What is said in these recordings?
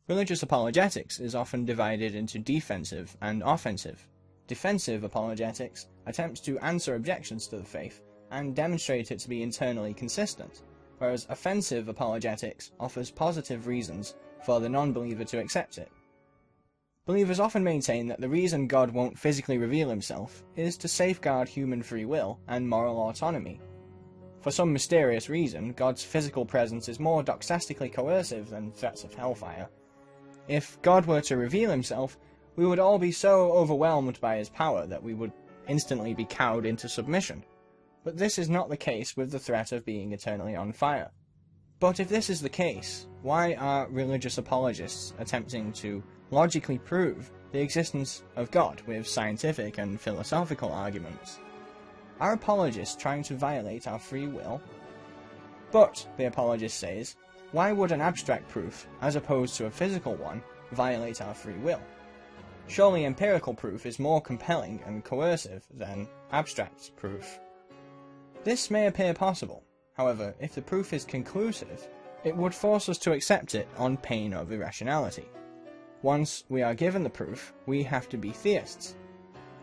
Religious apologetics is often divided into defensive and offensive. Defensive apologetics attempts to answer objections to the faith and demonstrate it to be internally consistent, whereas offensive apologetics offers positive reasons for the non-believer to accept it. Believers often maintain that the reason God won't physically reveal himself is to safeguard human free will and moral autonomy. For some mysterious reason, God's physical presence is more doxastically coercive than threats of hellfire. If God were to reveal himself, we would all be so overwhelmed by his power that we would instantly be cowed into submission. But this is not the case with the threat of being eternally on fire. But if this is the case, why are religious apologists attempting to logically prove the existence of God with scientific and philosophical arguments? Are apologists trying to violate our free will? But, the apologist says, why would an abstract proof, as opposed to a physical one, violate our free will? Surely empirical proof is more compelling and coercive than abstract proof. This may appear possible. However, if the proof is conclusive, it would force us to accept it on pain of irrationality. Once we are given the proof, we have to be theists.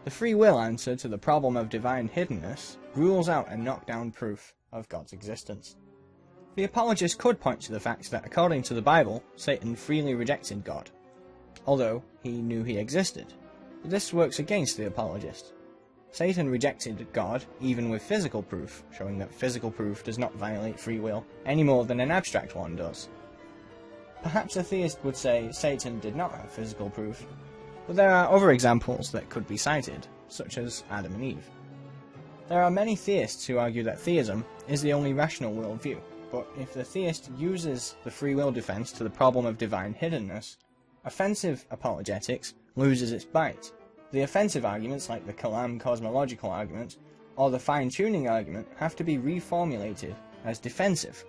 The free will answer to the problem of divine hiddenness rules out a knockdown proof of God's existence. The apologist could point to the fact that according to the Bible, Satan freely rejected God, although he knew he existed. But this works against the apologist. Satan rejected God even with physical proof, showing that physical proof does not violate free will any more than an abstract one does. Perhaps a theist would say Satan did not have physical proof, but there are other examples that could be cited, such as Adam and Eve. There are many theists who argue that theism is the only rational worldview, but if the theist uses the free will defense to the problem of divine hiddenness, offensive apologetics loses its bite. The offensive arguments, like the Kalam cosmological argument or the fine-tuning argument, have to be reformulated as defensive,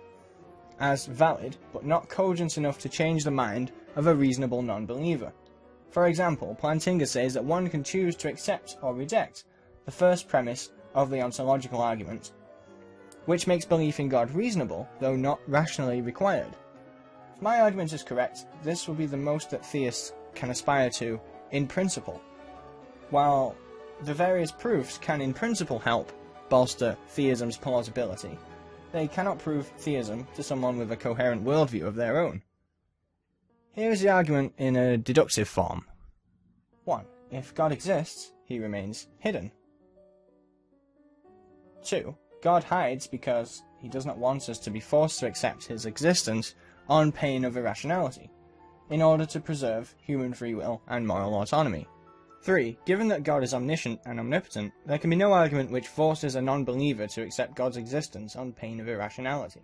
as valid but not cogent enough to change the mind of a reasonable non-believer. For example, Plantinga says that one can choose to accept or reject the first premise of the ontological argument, which makes belief in God reasonable, though not rationally required. If my argument is correct, this will be the most that theists can aspire to in principle. While the various proofs can in principle help bolster theism's plausibility, they cannot prove theism to someone with a coherent worldview of their own. Here is the argument in a deductive form. 1. If God exists, he remains hidden. 2. God hides because he does not want us to be forced to accept his existence on pain of irrationality, in order to preserve human free will and moral autonomy. 3. Given that God is omniscient and omnipotent, there can be no argument which forces a non-believer to accept God's existence on pain of irrationality.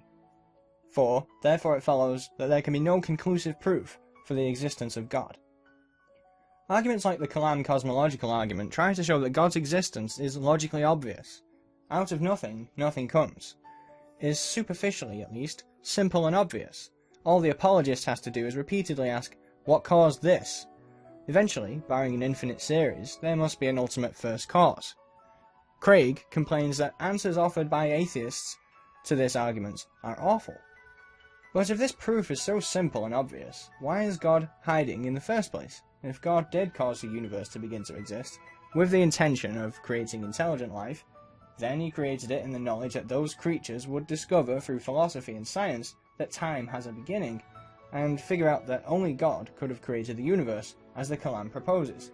4. Therefore it follows that there can be no conclusive proof for the existence of God. Arguments like the Kalam cosmological argument try to show that God's existence is logically obvious. Out of nothing, nothing comes. Is superficially, at least, simple and obvious. All the apologist has to do is repeatedly ask, what caused this? Eventually, barring an infinite series, there must be an ultimate first cause. Craig complains that answers offered by atheists to this argument are awful. But if this proof is so simple and obvious, why is God hiding in the first place? If God did cause the universe to begin to exist, with the intention of creating intelligent life, then he created it in the knowledge that those creatures would discover through philosophy and science that time has a beginning, and figure out that only God could have created the universe, as the Kalam proposes.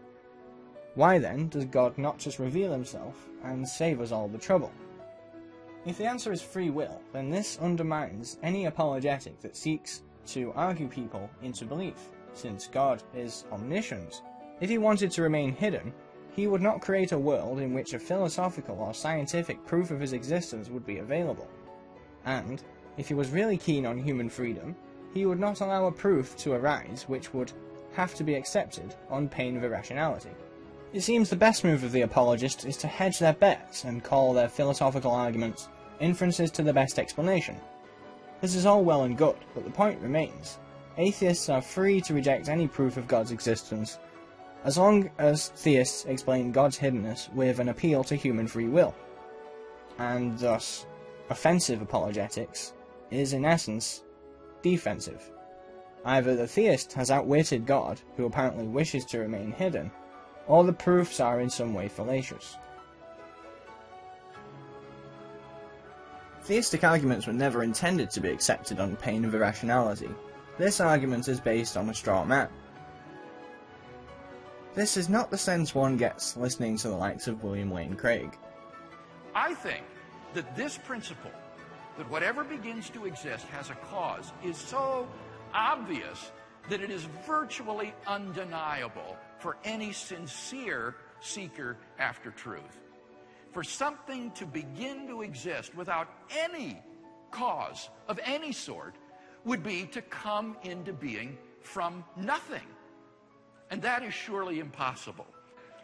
Why then does God not just reveal himself and save us all the trouble? If the answer is free will, then this undermines any apologetic that seeks to argue people into belief, since God is omniscient. If he wanted to remain hidden, he would not create a world in which a philosophical or scientific proof of his existence would be available. And, if he was really keen on human freedom, he would not allow a proof to arise which would have to be accepted on pain of irrationality. It seems the best move of the apologist is to hedge their bets and call their philosophical arguments inferences to the best explanation. This is all well and good, but the point remains. Atheists are free to reject any proof of God's existence, as long as theists explain God's hiddenness with an appeal to human free will. And thus, offensive apologetics is in essence defensive. Either the theist has outwitted God, who apparently wishes to remain hidden, or the proofs are in some way fallacious. Theistic arguments were never intended to be accepted on pain of irrationality. This argument is based on a straw man. This is not the sense one gets listening to the likes of William Lane Craig. I think that this principle, that whatever begins to exist has a cause, is so obvious that it is virtually undeniable for any sincere seeker after truth. For something to begin to exist without any cause of any sort would be to come into being from nothing. And that is surely impossible.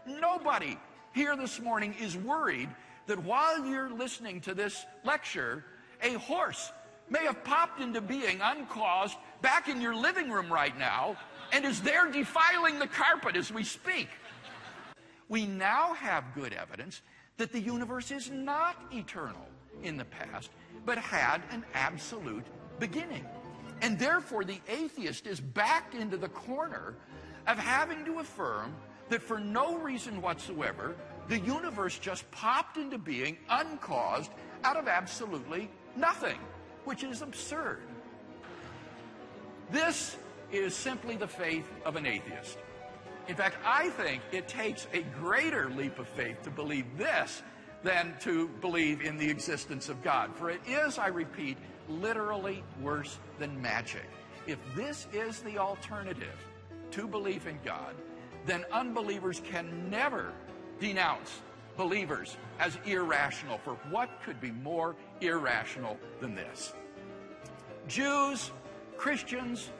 Nobody here this morning is worried that while you're listening to this lecture, a horse may have popped into being uncaused back in your living room right now and is there defiling the carpet as we speak. We now have good evidence that the universe is not eternal in the past, but had an absolute beginning. And therefore the atheist is backed into the corner of having to affirm that for no reason whatsoever, the universe just popped into being uncaused out of absolutely nothing, which is absurd. This is simply the faith of an atheist. In fact, I think it takes a greater leap of faith to believe this than to believe in the existence of God. For it is, I repeat, literally worse than magic. If this is the alternative to belief in God, then unbelievers can never denounce believers as irrational. For what could be more irrational than this? Jews, Christians,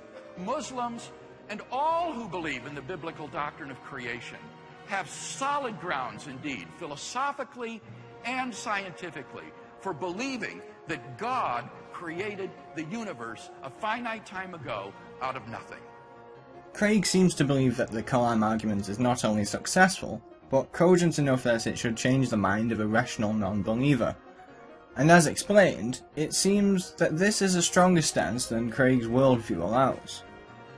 Muslims, and all who believe in the biblical doctrine of creation have solid grounds indeed, philosophically and scientifically, for believing that God created the universe a finite time ago out of nothing. Craig seems to believe that the Kalam argument is not only successful, but cogent enough that it should change the mind of a rational non-believer. And as explained, it seems that this is a stronger stance than Craig's worldview allows.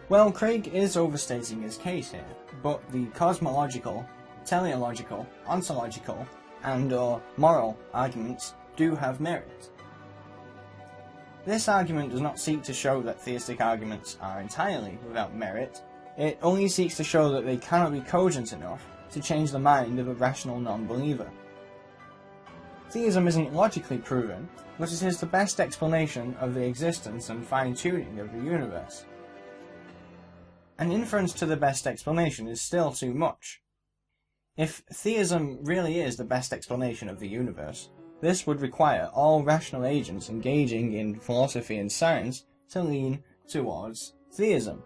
Well, Craig is overstating his case here, but the cosmological, teleological, ontological, and/or moral arguments do have merit. This argument does not seek to show that theistic arguments are entirely without merit. It only seeks to show that they cannot be cogent enough to change the mind of a rational non-believer. Theism isn't logically proven, but it is the best explanation of the existence and fine-tuning of the universe. An inference to the best explanation is still too much. If theism really is the best explanation of the universe, this would require all rational agents engaging in philosophy and science to lean towards theism.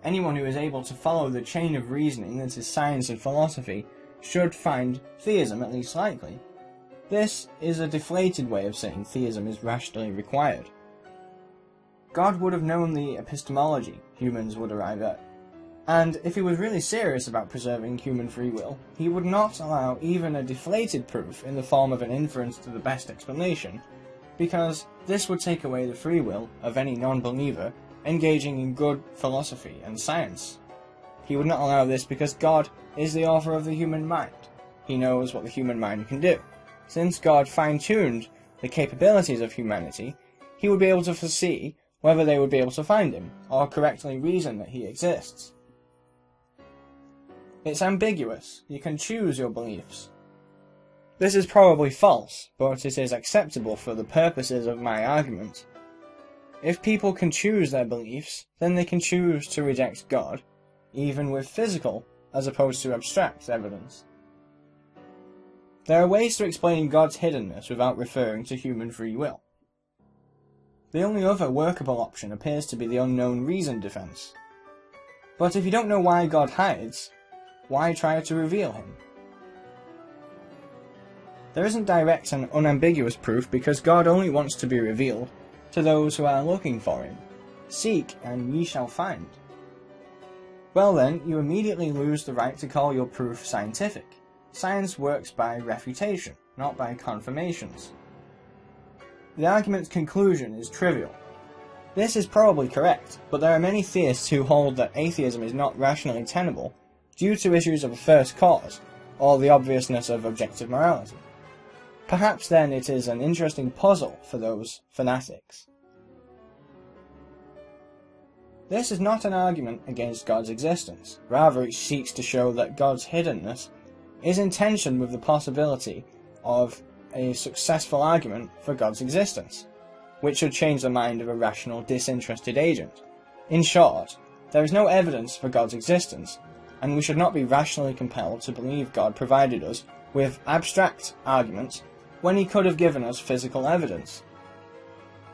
Anyone who is able to follow the chain of reasoning that is science and philosophy should find theism at least likely. This is a deflated way of saying theism is rationally required. God would have known the epistemology humans would arrive at, and if he was really serious about preserving human free will, he would not allow even a deflated proof in the form of an inference to the best explanation, because this would take away the free will of any non-believer engaging in good philosophy and science. He would not allow this because God is the author of the human mind. He knows what the human mind can do. Since God fine-tuned the capabilities of humanity, he would be able to foresee whether they would be able to find him, or correctly reason that he exists. It's ambiguous. You can choose your beliefs. This is probably false, but it is acceptable for the purposes of my argument. If people can choose their beliefs, then they can choose to reject God, even with physical, as opposed to abstract evidence. There are ways to explain God's hiddenness without referring to human free will. The only other workable option appears to be the unknown reason defense. But if you don't know why God hides, why try to reveal him? There isn't direct and unambiguous proof because God only wants to be revealed to those who are looking for him. Seek and ye shall find. Well then, you immediately lose the right to call your proof scientific. Science works by refutation, not by confirmations. The argument's conclusion is trivial. This is probably correct, but there are many theists who hold that atheism is not rationally tenable due to issues of a first cause, or the obviousness of objective morality. Perhaps then it is an interesting puzzle for those fanatics. This is not an argument against God's existence, rather it seeks to show that God's hiddenness is in tension with the possibility of a successful argument for God's existence, which should change the mind of a rational, disinterested agent. In short, there is no evidence for God's existence, and we should not be rationally compelled to believe God provided us with abstract arguments when he could have given us physical evidence.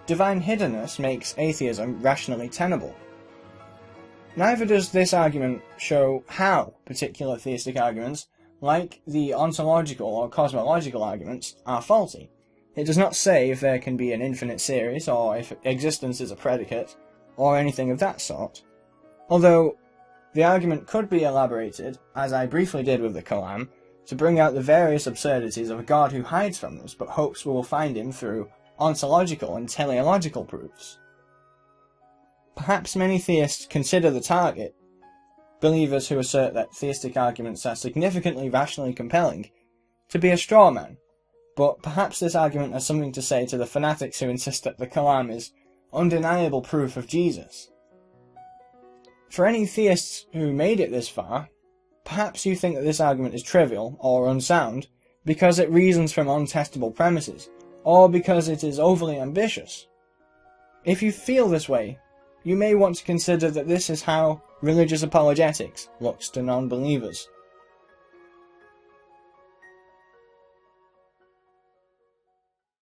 Divine hiddenness makes atheism rationally tenable. Neither does this argument show how particular theistic arguments, like the ontological or cosmological arguments, are faulty. It does not say if there can be an infinite series, or if existence is a predicate, or anything of that sort. Although, the argument could be elaborated, as I briefly did with the Kalam, to bring out the various absurdities of a God who hides from us, but hopes we will find him through ontological and teleological proofs. Perhaps many theists consider the target, believers who assert that theistic arguments are significantly rationally compelling, to be a straw man, but perhaps this argument has something to say to the fanatics who insist that the Kalam is undeniable proof of Jesus. For any theists who made it this far, perhaps you think that this argument is trivial or unsound because it reasons from untestable premises, or because it is overly ambitious. If you feel this way, you may want to consider that this is how religious apologetics looks to non-believers.